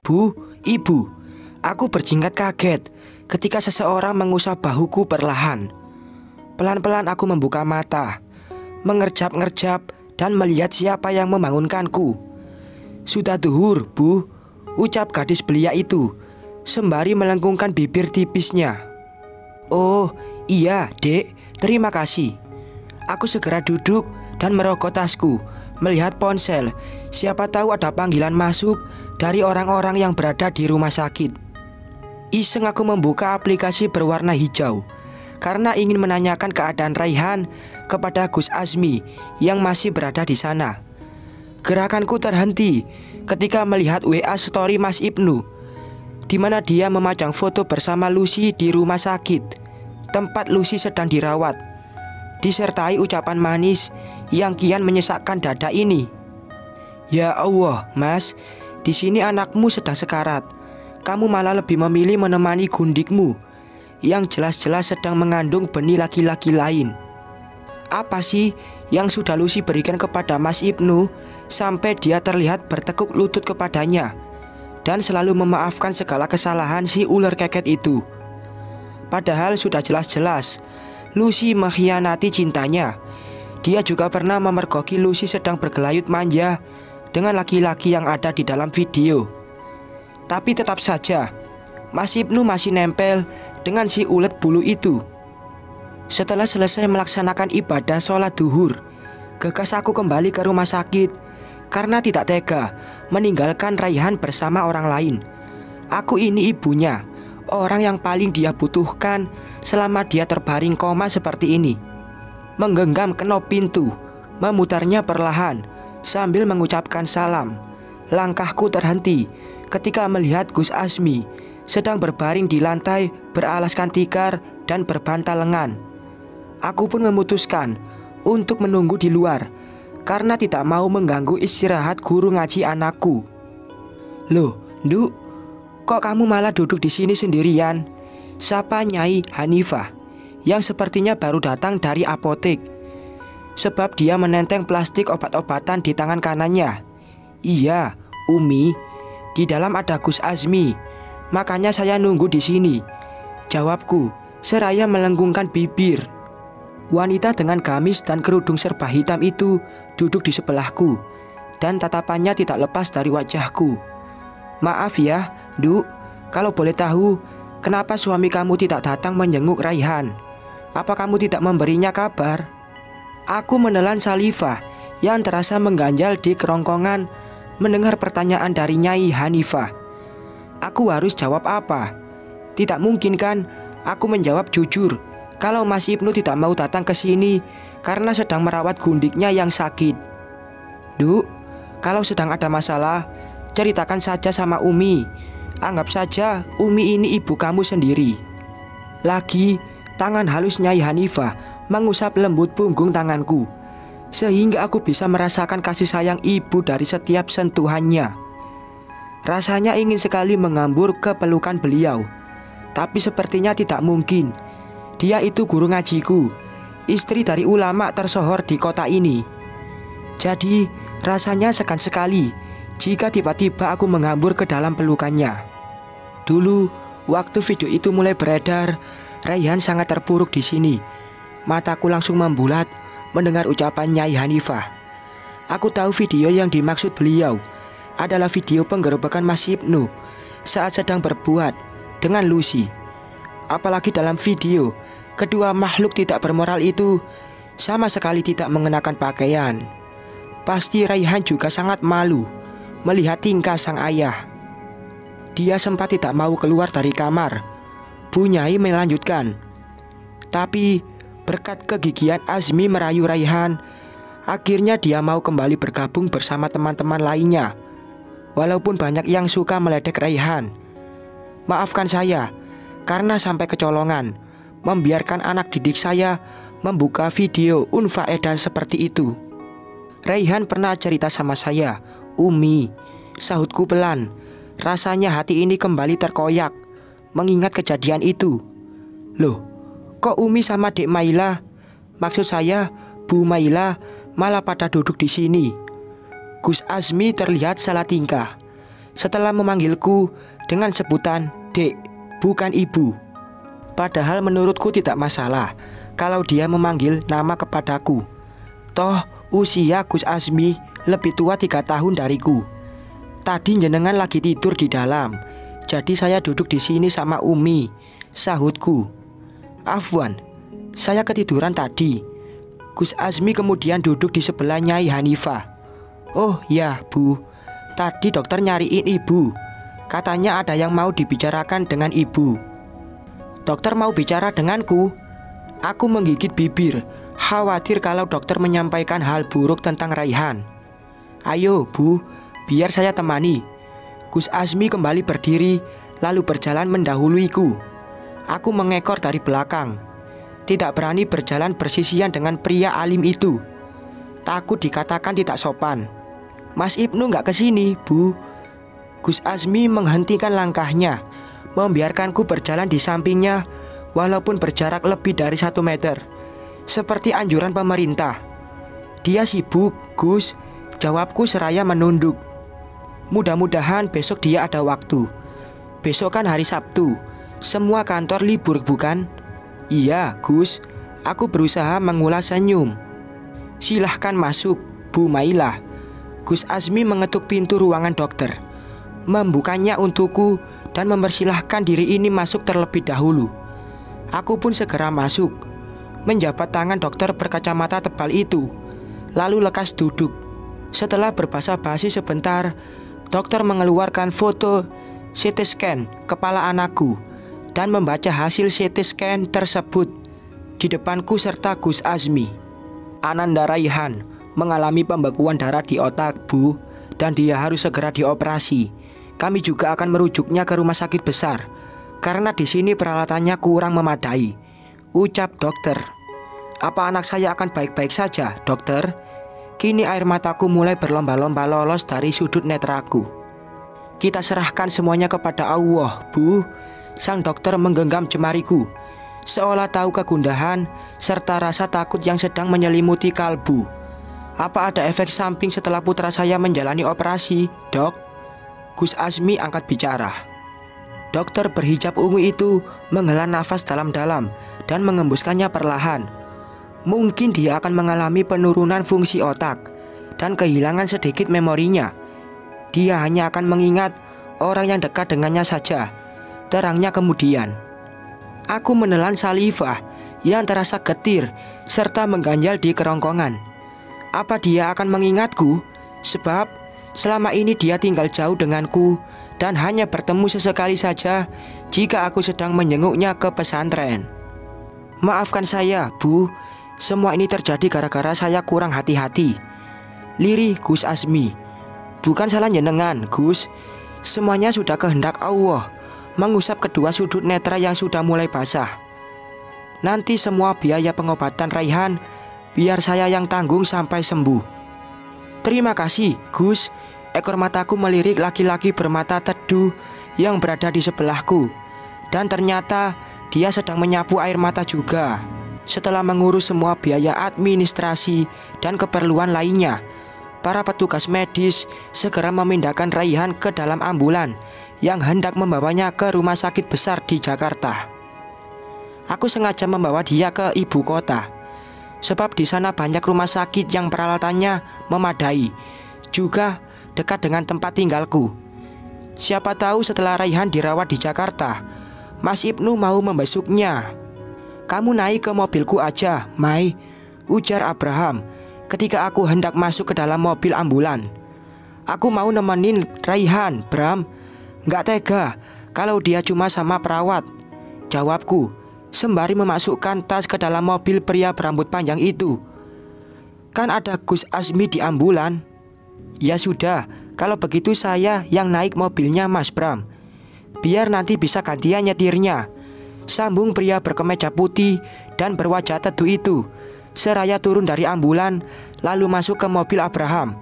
Bu, ibu, aku berjingkat kaget ketika seseorang mengusap bahuku perlahan. Pelan-pelan aku membuka mata, mengerjap-ngerjap dan melihat siapa yang membangunkanku. Sudah duhur, Bu, ucap gadis belia itu, sembari melengkungkan bibir tipisnya. Oh, iya, Dek, terima kasih. Aku segera duduk dan merogoh tasku, melihat ponsel. Siapa tahu ada panggilan masuk dari orang-orang yang berada di rumah sakit. Iseng aku membuka aplikasi berwarna hijau karena ingin menanyakan keadaan Raihan kepada Gus Azmi yang masih berada di sana. Gerakanku terhenti ketika melihat WA story Mas Ibnu, di mana dia memajang foto bersama Lucy di rumah sakit tempat Lucy sedang dirawat, disertai ucapan manis yang kian menyesakkan dada ini. Ya Allah, Mas, di sini anakmu sedang sekarat. Kamu malah lebih memilih menemani gundikmu yang jelas-jelas sedang mengandung benih laki-laki lain. Apa sih yang sudah Lucy berikan kepada Mas Ibnu sampai dia terlihat bertekuk lutut kepadanya dan selalu memaafkan segala kesalahan si ular keket itu? Padahal sudah jelas-jelas Lucy mengkhianati cintanya. Dia juga pernah memergoki Lucy sedang bergelayut manja dengan laki-laki yang ada di dalam video. Tapi tetap saja Mas Ibnu masih nempel dengan si ulet bulu itu. Setelah selesai melaksanakan ibadah sholat duhur, gegas aku kembali ke rumah sakit karena tidak tega meninggalkan Raihan bersama orang lain. Aku ini ibunya, orang yang paling dia butuhkan selama dia terbaring koma seperti ini. Menggenggam kenop pintu, memutarnya perlahan sambil mengucapkan salam. Langkahku terhenti ketika melihat Gus Azmi sedang berbaring di lantai beralaskan tikar dan berbantal lengan. Aku pun memutuskan untuk menunggu di luar karena tidak mau mengganggu istirahat guru ngaji anakku. Loh, Nduk, kok kamu malah duduk di sini sendirian? Sapa Nyai Hanifah yang sepertinya baru datang dari apotek, sebab dia menenteng plastik obat-obatan di tangan kanannya. Iya, Umi, di dalam ada Gus Azmi, makanya saya nunggu di sini, jawabku seraya melengkungkan bibir. Wanita dengan gamis dan kerudung serba hitam itu duduk di sebelahku dan tatapannya tidak lepas dari wajahku. Maaf ya, Nduk, kalau boleh tahu, kenapa suami kamu tidak datang menjenguk Raihan? Apa kamu tidak memberinya kabar? Aku menelan salivah yang terasa mengganjal di kerongkongan mendengar pertanyaan dari Nyai Hanifah. Aku harus jawab apa? Tidak mungkin kan aku menjawab jujur kalau Mas Ibnu tidak mau datang ke sini karena sedang merawat gundiknya yang sakit. Duk, kalau sedang ada masalah, ceritakan saja sama Umi. Anggap saja Umi ini ibu kamu sendiri. Lagi, tangan halus Nyai Hanifah mengusap lembut punggung tanganku, sehingga aku bisa merasakan kasih sayang ibu dari setiap sentuhannya. Rasanya ingin sekali mengambur ke pelukan beliau, tapi sepertinya tidak mungkin. Dia itu guru ngajiku, istri dari ulama tersohor di kota ini. Jadi rasanya segan sekali jika tiba-tiba aku menghambur ke dalam pelukannya. Dulu waktu video itu mulai beredar, Raihan sangat terpuruk di sini. Mataku langsung membulat mendengar ucapan Nyai Hanifah. Aku tahu video yang dimaksud beliau adalah video penggerebekan Mas Ibnu saat sedang berbuat dengan Lucy. Apalagi dalam video, kedua makhluk tidak bermoral itu sama sekali tidak mengenakan pakaian. Pasti Raihan juga sangat malu melihat tingkah sang ayah. Dia sempat tidak mau keluar dari kamar. Bu Nyai melanjutkan, tapi berkat kegigihan Azmi merayu Raihan, akhirnya dia mau kembali bergabung bersama teman-teman lainnya. Walaupun banyak yang suka meledek Raihan. Maafkan saya karena sampai kecolongan membiarkan anak didik saya membuka video unfaedah seperti itu. Raihan pernah cerita sama saya, Umi, sahutku pelan. Rasanya hati ini kembali terkoyak mengingat kejadian itu. Loh, kok Umi sama Dek Maila, maksud saya Bu Maila, malah pada duduk di sini? Gus Azmi terlihat salah tingkah. setelah memanggilku dengan sebutan Dek, bukan Ibu. Padahal menurutku tidak masalah kalau dia memanggil nama kepadaku. Toh usia Gus Azmi lebih tua 3 tahun dariku. Tadi jenengan lagi tidur di dalam, jadi saya duduk di sini sama Umi, sahutku. Afwan, saya ketiduran tadi. Gus Azmi kemudian duduk di sebelah Nyai Hanifah. Oh ya Bu, tadi dokter nyariin Ibu. Katanya ada yang mau dibicarakan dengan Ibu. Dokter mau bicara denganku? Aku menggigit bibir, khawatir kalau dokter menyampaikan hal buruk tentang Raihan. Ayo Bu, biar saya temani. Gus Azmi kembali berdiri, lalu berjalan mendahuluiku. Aku mengekor dari belakang. Tidak berani berjalan bersisian dengan pria alim itu. Takut dikatakan tidak sopan. Mas Ibnu nggak kesini, Bu. Gus Azmi menghentikan langkahnya, membiarkanku berjalan di sampingnya, walaupun berjarak lebih dari 1 meter, seperti anjuran pemerintah. Dia sibuk, Gus, jawabku seraya menunduk. Mudah-mudahan besok dia ada waktu. Besok kan hari Sabtu, semua kantor libur bukan? Iya, Gus. Aku berusaha mengulas senyum. Silahkan masuk, Bu Mailah. Gus Azmi mengetuk pintu ruangan dokter, membukanya untukku dan mempersilahkan diri ini masuk terlebih dahulu. Aku pun segera masuk, menjabat tangan dokter berkacamata tebal itu, lalu lekas duduk. Setelah berbasa-basi sebentar, dokter mengeluarkan foto CT scan kepala anakku dan membaca hasil CT scan tersebut di depanku serta Gus Azmi. Ananda Raihan mengalami pembekuan darah di otak, Bu, dan dia harus segera dioperasi. Kami juga akan merujuknya ke rumah sakit besar karena di sini peralatannya kurang memadai, ucap dokter. Apa anak saya akan baik-baik saja, dokter? Kini air mataku mulai berlomba-lomba lolos dari sudut netraku. Kita serahkan semuanya kepada Allah, Bu. Sang dokter menggenggam jemariku, seolah tahu kegundahan serta rasa takut yang sedang menyelimuti kalbu. Apa ada efek samping setelah putra saya menjalani operasi, Dok? Gus Azmi angkat bicara. Dokter berhijab ungu itu menghela nafas dalam-dalam dan mengembuskannya perlahan. Mungkin dia akan mengalami penurunan fungsi otak dan kehilangan sedikit memorinya. Dia hanya akan mengingat orang yang dekat dengannya saja, terangnya kemudian. Aku menelan salivah yang terasa getir serta mengganjal di kerongkongan. Apa dia akan mengingatku? Sebab selama ini dia tinggal jauh denganku dan hanya bertemu sesekali saja jika aku sedang menjenguknya ke pesantren. Maafkan saya, Bu. Semua ini terjadi gara-gara saya kurang hati-hati. Lirih Gus Azmi. Bukan salah jenengan, Gus. Semuanya sudah kehendak Allah. Mengusap kedua sudut netra yang sudah mulai basah. Nanti semua biaya pengobatan Raihan biar saya yang tanggung sampai sembuh. Terima kasih, Gus. Ekor mataku melirik laki-laki bermata teduh yang berada di sebelahku. Dan ternyata dia sedang menyapu air mata juga. Setelah mengurus semua biaya administrasi dan keperluan lainnya, para petugas medis segera memindahkan Raihan ke dalam ambulan yang hendak membawanya ke rumah sakit besar di Jakarta. Aku sengaja membawa dia ke ibu kota, sebab di sana banyak rumah sakit yang peralatannya memadai, juga dekat dengan tempat tinggalku. Siapa tahu setelah Raihan dirawat di Jakarta, Mas Ibnu mau membesuknya. Kamu naik ke mobilku aja, Mai, ujar Abraham ketika aku hendak masuk ke dalam mobil ambulan. Aku mau nemenin Raihan, Bram. Nggak tega kalau dia cuma sama perawat, jawabku sembari memasukkan tas ke dalam mobil pria berambut panjang itu. Kan ada Gus Azmi di ambulan. Ya sudah, kalau begitu saya yang naik mobilnya, Mas Bram. Biar nanti bisa gantian nyetirnya, sambung pria berkemeja putih dan berwajah teduh itu, seraya turun dari ambulan lalu masuk ke mobil Abraham.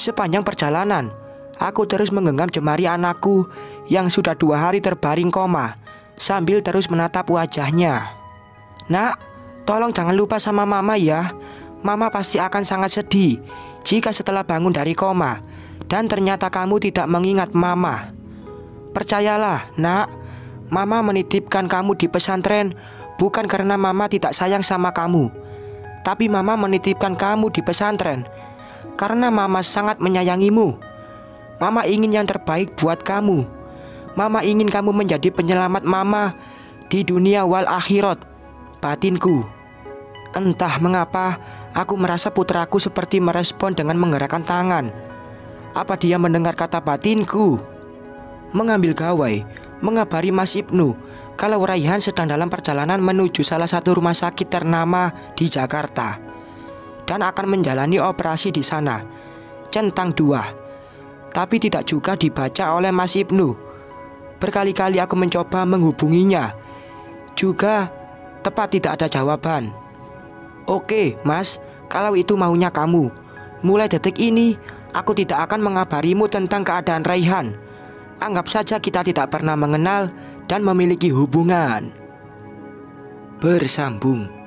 Sepanjang perjalanan, aku terus menggenggam jemari anakku yang sudah 2 hari terbaring koma, sambil terus menatap wajahnya. Nak, tolong jangan lupa sama Mama ya. Mama pasti akan sangat sedih jika setelah bangun dari koma dan ternyata kamu tidak mengingat Mama. Percayalah, Nak, Mama menitipkan kamu di pesantren bukan karena Mama tidak sayang sama kamu, tapi Mama menitipkan kamu di pesantren karena Mama sangat menyayangimu. Mama ingin yang terbaik buat kamu. Mama ingin kamu menjadi penyelamat Mama di dunia wal akhirat. Batinku. Entah mengapa aku merasa putraku seperti merespon dengan menggerakkan tangan. Apa dia mendengar kata batinku? Mengambil gawai, mengabari Mas Ibnu kalau Raihan sedang dalam perjalanan menuju salah satu rumah sakit ternama di Jakarta dan akan menjalani operasi di sana. Centang 2. Tapi tidak juga dibaca oleh Mas Ibnu. Berkali-kali aku mencoba menghubunginya, juga tepat tidak ada jawaban. Oke, Mas, kalau itu maunya kamu, mulai detik ini aku tidak akan mengabarimu tentang keadaan Raihan. Anggap saja kita tidak pernah mengenal dan memiliki hubungan. Bersambung.